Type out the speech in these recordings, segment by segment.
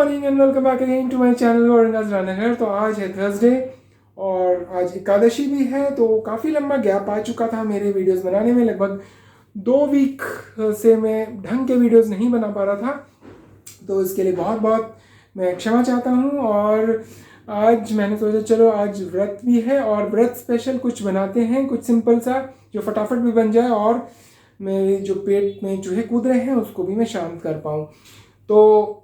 Morning and welcome back again to my channel Aurangabad Ranaghar. तो आज है थर्सडे और आज एकादशी भी है, तो काफ़ी लंबा गैप आ चुका था मेरे वीडियोस बनाने में। लगभग 2 वीक से मैं ढंग के वीडियोस नहीं बना पा रहा था, तो इसके लिए बहुत बहुत मैं क्षमा चाहता हूँ। और आज मैंने सोचा चलो आज व्रत भी है और व्रत स्पेशल कुछ बनाते हैं, कुछ सिंपल सा जो फटाफट भी बन जाए और मेरे जो पेट में चूहे कूद रहे हैं उसको भी मैं शांत कर पाऊँ। तो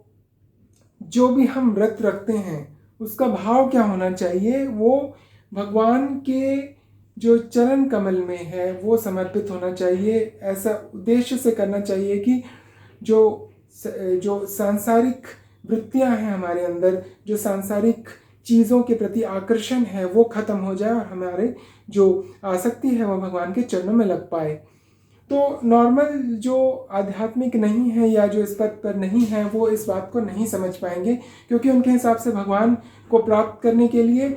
जो भी हम व्रत रखते हैं उसका भाव क्या होना चाहिए, वो भगवान के जो चरण कमल में है वो समर्पित होना चाहिए। ऐसा उद्देश्य से करना चाहिए कि जो जो सांसारिक वृत्तियां हैं हमारे अंदर, जो सांसारिक चीज़ों के प्रति आकर्षण है वो खत्म हो जाए और हमारे जो आसक्ति है वो भगवान के चरणों में लग पाए। तो नॉर्मल जो आध्यात्मिक नहीं है या जो इस पद पर नहीं है वो इस बात को नहीं समझ पाएंगे, क्योंकि उनके हिसाब से भगवान को प्राप्त करने के लिए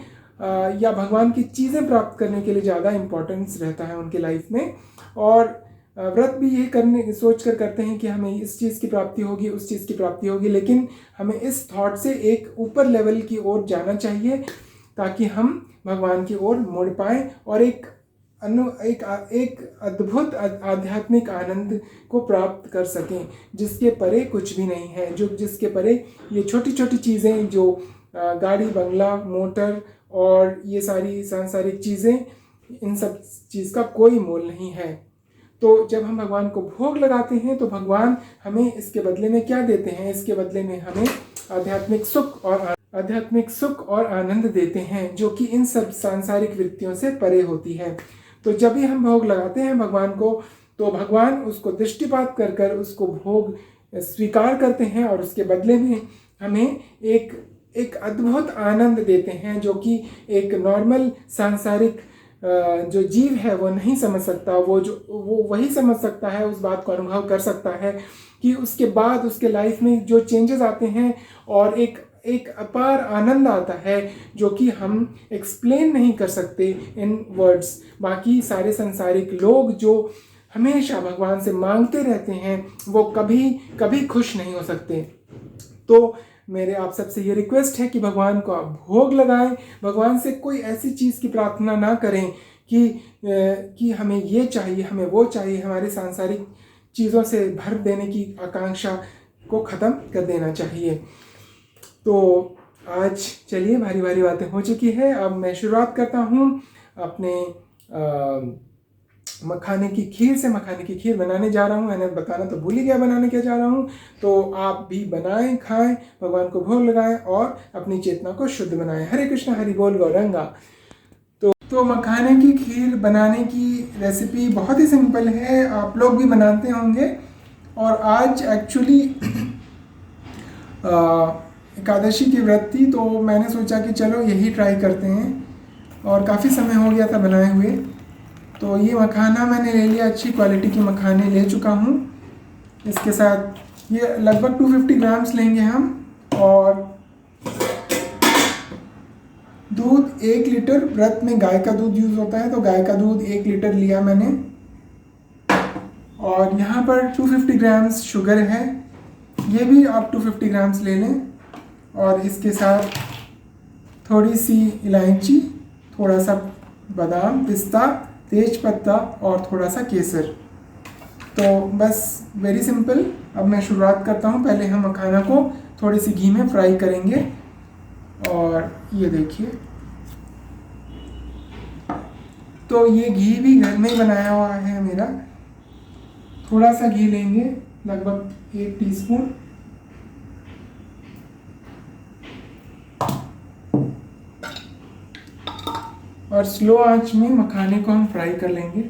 या भगवान की चीज़ें प्राप्त करने के लिए ज़्यादा इम्पोर्टेंस रहता है उनके लाइफ में। और व्रत भी यही करने सोच कर करते हैं कि हमें इस चीज़ की प्राप्ति होगी, उस चीज़ की प्राप्ति होगी, लेकिन हमें इस थॉट से एक ऊपर लेवल की ओर जाना चाहिए ताकि हम भगवान की ओर मुड़ पाएँ और एक अद्भुत आध्यात्मिक आनंद को प्राप्त कर सकें, जिसके परे कुछ भी नहीं है, जो जिसके परे ये छोटी छोटी चीज़ें जो गाड़ी बंगला मोटर और ये सारी सांसारिक चीज़ें, इन सब चीज़ का कोई मोल नहीं है। तो जब हम भगवान को भोग लगाते हैं तो भगवान हमें इसके बदले में क्या देते हैं? इसके बदले में हमें आध्यात्मिक सुख और आनंद देते हैं, जो कि इन सब सांसारिक वृत्तियों से परे होती है। तो जब भी हम भोग लगाते हैं भगवान को, तो भगवान उसको दृष्टिपात कर कर उसको भोग स्वीकार करते हैं और उसके बदले में हमें एक अद्भुत आनंद देते हैं, जो कि एक नॉर्मल सांसारिक जो जीव है वो नहीं समझ सकता। वो वही समझ सकता है, उस बात को अनुभव कर सकता है कि उसके बाद उसके लाइफ में जो चेंजेस आते हैं और एक अपार आनंद आता है जो कि हम एक्सप्लेन नहीं कर सकते इन वर्ड्स। बाकी सारे संसारिक लोग जो हमेशा भगवान से मांगते रहते हैं वो कभी कभी खुश नहीं हो सकते। तो मेरे आप सबसे ये रिक्वेस्ट है कि भगवान को आप भोग लगाएं। भगवान से कोई ऐसी चीज़ की प्रार्थना ना करें कि हमें ये चाहिए, हमें वो चाहिए। हमारे सांसारिक चीज़ों से भर देने की आकांक्षा को ख़त्म कर देना चाहिए। तो आज चलिए, भारी भारी बातें हो चुकी है, अब मैं शुरुआत करता हूँ अपने मखाने की खीर से। मखाने की खीर बनाने जा रहा हूँ, मैंने बताना तो भूल ही गया बनाने क्या जा रहा हूँ। तो आप भी बनाएं, खाएं, भगवान को भोग लगाएं और अपनी चेतना को शुद्ध बनाएं। हरे कृष्णा, हरि बोल, गौरंगा। तो मखाने की खीर बनाने की रेसिपी बहुत ही सिंपल है, आप लोग भी बनाते होंगे। और आज एक्चुअली एकादशी की व्रत थी, तो मैंने सोचा कि चलो यही ट्राई करते हैं और काफ़ी समय हो गया था बनाए हुए। तो ये मखाना मैंने ले लिया, अच्छी क्वालिटी की मखाने ले चुका हूँ। इसके साथ ये लगभग 250 ग्राम्स लेंगे हम। और दूध 1 लीटर, व्रत में गाय का दूध यूज़ होता है तो गाय का दूध 1 लीटर लिया मैंने। और यहाँ पर 250 ग्राम्स शुगर है, ये भी आप 250 ग्राम्स ले लें। और इसके साथ थोड़ी सी इलायची, थोड़ा सा बादाम, पिस्ता, तेज पत्ता और थोड़ा सा केसर। तो बस वेरी सिंपल। अब मैं शुरुआत करता हूँ। पहले हम मखाना को थोड़ी सी घी में फ्राई करेंगे। और ये देखिए, तो ये घी भी घर में बनाया हुआ है मेरा। थोड़ा सा घी लेंगे, लगभग 1 टीस्पून। और स्लो आंच में मखाने को हम फ्राई कर लेंगे।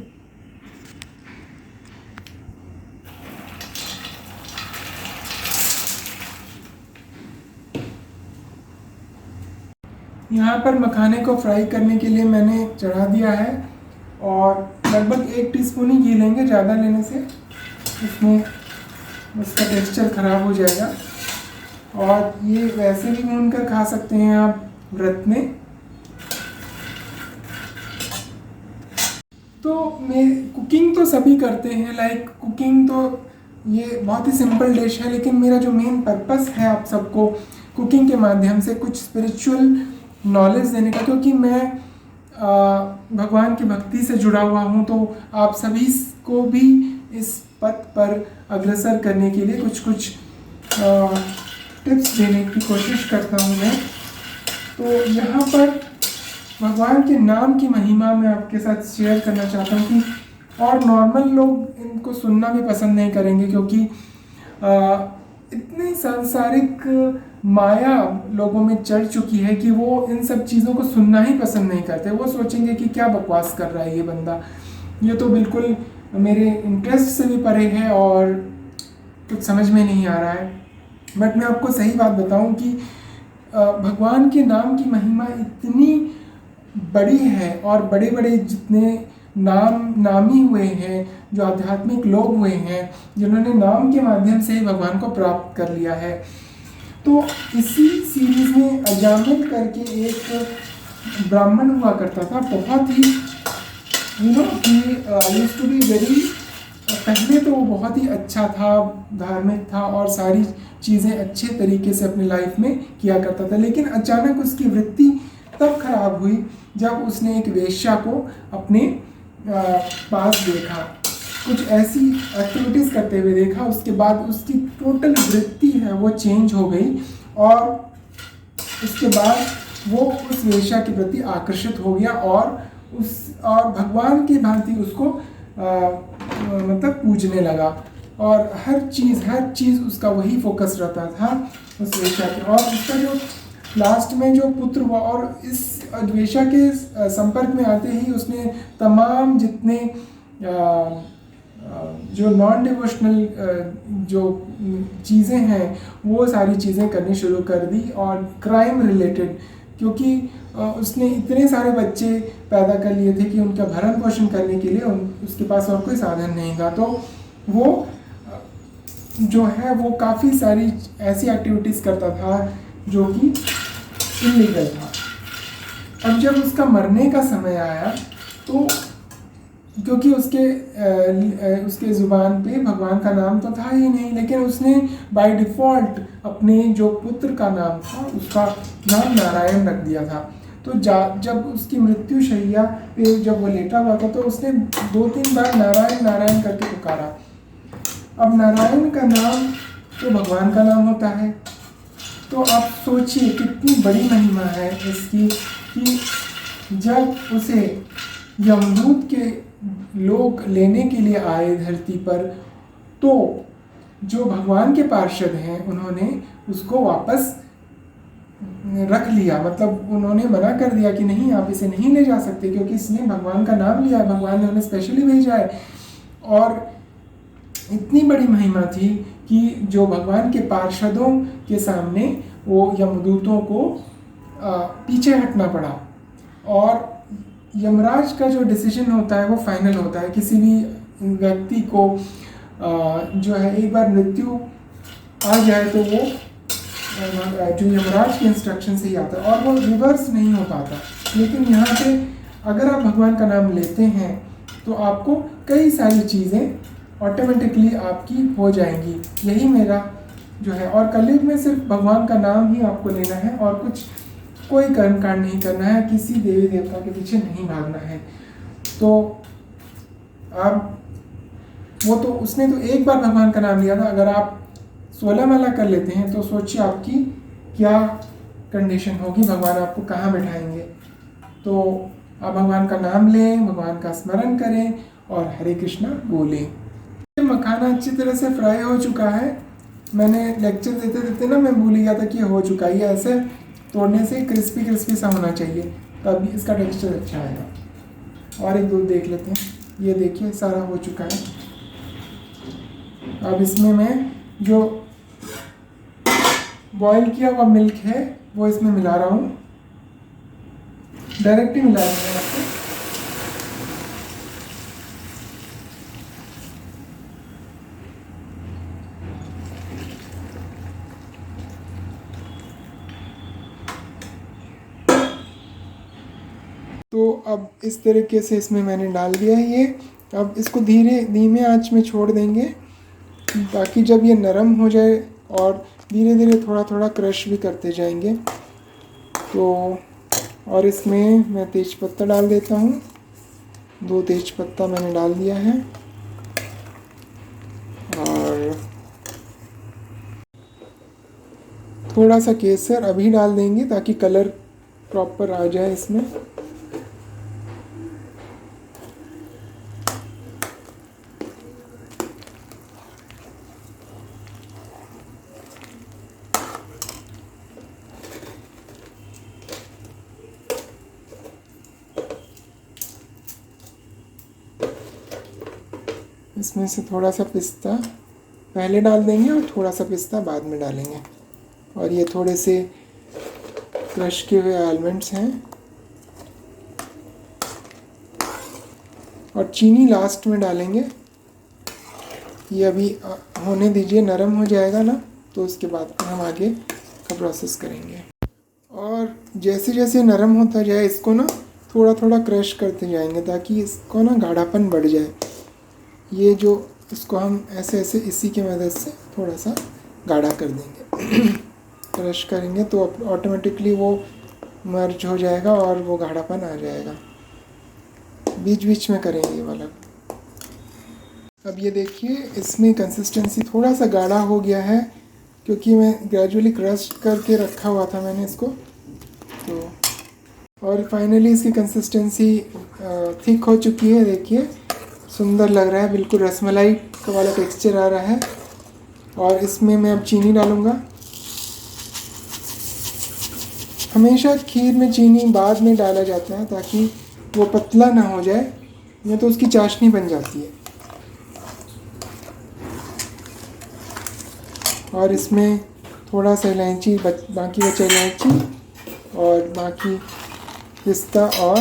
यहाँ पर मखाने को फ्राई करने के लिए मैंने चढ़ा दिया है और लगभग 1 टीस्पून ही घी लेंगे, ज़्यादा लेने से इसमें उसका टेक्सचर ख़राब हो जाएगा। और ये वैसे भी भून कर खा सकते हैं आप व्रत में। तो मैं कुकिंग तो सभी करते हैं, लाइक कुकिंग तो ये बहुत ही सिंपल डिश है, लेकिन मेरा जो मेन पर्पस है आप सबको कुकिंग के माध्यम से कुछ स्पिरिचुअल नॉलेज देने का, क्योंकि मैं भगवान की भक्ति से जुड़ा हुआ हूँ, तो आप सभी को भी इस पथ पर अग्रसर करने के लिए कुछ कुछ टिप्स देने की कोशिश करता हूँ मैं। तो यहाँ पर भगवान के नाम की महिमा मैं आपके साथ शेयर करना चाहता हूँ कि और नॉर्मल लोग इनको सुनना भी पसंद नहीं करेंगे, क्योंकि इतनी सांसारिक माया लोगों में चढ़ चुकी है कि वो इन सब चीज़ों को सुनना ही पसंद नहीं करते। वो सोचेंगे कि क्या बकवास कर रहा है ये बंदा, ये तो बिल्कुल मेरे इंटरेस्ट से भी परे है और कुछ समझ में नहीं आ रहा है। बट मैं आपको सही बात बताऊं कि भगवान के नाम की महिमा इतनी बड़ी है, और बड़े बड़े जितने नामी हुए हैं, जो आध्यात्मिक लोग हुए हैं, जिन्होंने नाम के माध्यम से ही भगवान को प्राप्त कर लिया है। तो इसी सीरीज में अजामिल करके एक ब्राह्मण हुआ करता था, बहुत ही यूज्ड टू बी वेरी, पहले तो वो बहुत ही अच्छा था, धार्मिक था और सारी चीज़ें अच्छे तरीके से अपनी लाइफ में किया करता था। लेकिन अचानक उसकी वृत्ति तब खराब हुई जब उसने एक वेश्या को अपने पास देखा, कुछ ऐसी एक्टिविटीज़ करते हुए देखा। उसके बाद उसकी टोटल वृत्ति है वो चेंज हो गई, और उसके बाद वो उस वेश्या के प्रति आकर्षित हो गया और भगवान की भांति उसको मतलब पूजने लगा, और हर चीज़ उसका वही फोकस रहता था उस वेश्या पे। और उसका जो लास्ट में जो पुत्र हुआ, और इस वेश्या के संपर्क में आते ही उसने तमाम जितने जो नॉन डिवोशनल जो चीज़ें हैं वो सारी चीज़ें करनी शुरू कर दी, और क्राइम रिलेटेड, क्योंकि उसने इतने सारे बच्चे पैदा कर लिए थे कि उनका भरण पोषण करने के लिए उसके पास और कोई साधन नहीं था। तो वो जो है वो काफ़ी सारी ऐसी एक्टिविटीज़ करता था जो कि इलीगल था। अब जब उसका मरने का समय आया, तो क्योंकि उसके ज़ुबान पे भगवान का नाम तो था ही नहीं, लेकिन उसने बाय डिफ़ॉल्ट अपने जो पुत्र का नाम था उसका नाम नारायण रख दिया था। तो जब उसकी मृत्यु शैया पे जब वो लेटा हुआ था, तो उसने 2-3 बार नारायण नारायण करके पुकारा। अब नारायण का नाम तो भगवान का नाम होता है, तो आप सोचिए कितनी बड़ी महिमा है इसकी, कि जब उसे यमदूत के लोग लेने के लिए आए धरती पर, तो जो भगवान के पार्षद हैं उन्होंने उसको वापस रख लिया। मतलब उन्होंने मना कर दिया कि नहीं, आप इसे नहीं ले जा सकते, क्योंकि इसने भगवान का नाम लिया है, भगवान ने उन्हें स्पेशली भेजा है। और इतनी बड़ी महिमा थी कि जो भगवान के पार्षदों के सामने वो यमदूतों को पीछे हटना पड़ा, और यमराज का जो डिसीजन होता है वो फाइनल होता है। किसी भी व्यक्ति को जो है एक बार मृत्यु आ जाए तो वो जो यमराज के इंस्ट्रक्शन से ही आता है, और वो रिवर्स नहीं हो पाता। लेकिन यहाँ पे अगर आप भगवान का नाम लेते हैं तो आपको कई सारी चीज़ें ऑटोमेटिकली आपकी हो जाएंगी। यही मेरा जो है, और कलयुग में सिर्फ भगवान का नाम ही आपको लेना है, और कुछ कोई कर्म कांड नहीं करना है, किसी देवी देवता के पीछे नहीं भागना है। तो आप वो तो उसने तो एक बार भगवान का नाम लिया था, अगर आप 16 माला कर लेते हैं तो सोचिए आपकी क्या कंडीशन होगी, भगवान आपको कहाँ बैठाएंगे। तो आप भगवान का नाम लें, भगवान का स्मरण करें और हरे कृष्णा बोलें। मखाना अच्छी तरह से फ्राई हो चुका है। मैंने लेक्चर देते देते ना मैं भूल गया था कि हो चुका है। ये ऐसे तोड़ने से क्रिस्पी क्रिस्पी सा होना चाहिए, तब इसका टेक्सचर अच्छा आएगा। और एक दूध देख लेते हैं। ये देखिए सारा हो चुका है। अब इसमें मैं जो बॉईल किया हुआ मिल्क है वो इसमें मिला रहा हूँ, डायरेक्ट ही मिला रहा हूँ आपको। तो अब इस तरीके से इसमें मैंने डाल दिया है ये। अब इसको धीमे आंच में छोड़ देंगे, ताकि जब ये नरम हो जाए और धीरे धीरे थोड़ा थोड़ा क्रश भी करते जाएंगे। तो और इसमें मैं तेज पत्ता डाल देता हूँ। 2 तेज पत्ता मैंने डाल दिया है और थोड़ा सा केसर अभी डाल देंगे ताकि कलर प्रॉपर आ जाए इसमें। इसमें से थोड़ा सा पिस्ता पहले डाल देंगे और थोड़ा सा पिस्ता बाद में डालेंगे। और ये थोड़े से क्रश किए हुए आलमंड्स हैं और चीनी लास्ट में डालेंगे। ये अभी होने दीजिए, नरम हो जाएगा ना तो उसके बाद हम आगे का प्रोसेस करेंगे। और जैसे जैसे नरम होता जाए इसको ना थोड़ा थोड़ा क्रश करते जाएंगे ताकि इसको ना गाढ़ापन बढ़ जाए। ये जो इसको हम ऐसे ऐसे इसी की मदद से थोड़ा सा गाढ़ा कर देंगे। क्रश करेंगे तो ऑटोमेटिकली वो मर्ज हो जाएगा और वो गाढ़ापन आ जाएगा। बीच बीच में करेंगे ये वाला। अब ये देखिए इसमें कंसिस्टेंसी थोड़ा सा गाढ़ा हो गया है क्योंकि मैं ग्रेजुअली क्रश करके रखा हुआ था मैंने इसको। तो और फाइनली इसकी कंसिस्टेंसी थिक हो चुकी है। देखिए सुंदर लग रहा है, बिल्कुल रसमलाई का वाला टेक्सचर आ रहा है। और इसमें मैं अब चीनी डालूँगा। हमेशा खीर में चीनी बाद में डाला जाता है ताकि वो पतला ना हो जाए, नहीं तो उसकी चाशनी बन जाती है। और इसमें थोड़ा सा इलायची बाकी बचा इलायची और बाकी पिस्ता और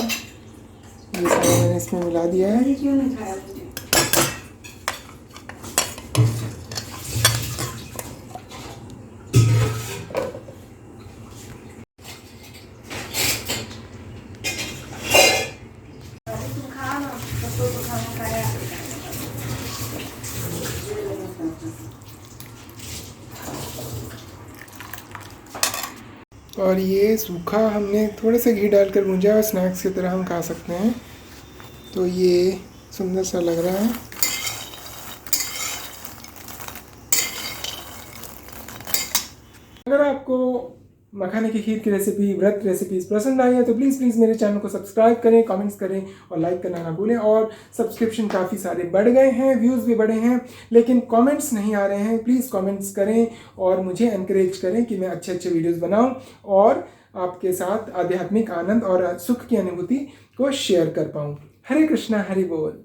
ये सारा मैंने इसमें मिला दिया है। और ये सूखा हमने थोड़े से घी डालकर भूंजा और स्नैक्स की तरह हम खा सकते हैं। तो ये सुंदर सा लग रहा है। अगर आपको मखाने की खीर की रेसिपी, व्रत रेसिपीज पसंद आई है तो प्लीज़ मेरे चैनल को सब्सक्राइब करें, कमेंट्स करें और लाइक करना ना भूलें। और सब्सक्रिप्शन काफ़ी सारे बढ़ गए हैं, व्यूज़ भी बढ़े हैं, लेकिन कमेंट्स नहीं आ रहे हैं। प्लीज़ कमेंट्स करें और मुझे एनकरेज करें कि मैं अच्छे अच्छे वीडियोज़ बनाऊँ और आपके साथ आध्यात्मिक आनंद और सुख की अनुभूति को शेयर कर पाऊँ। हरे कृष्णा, हरि बोल।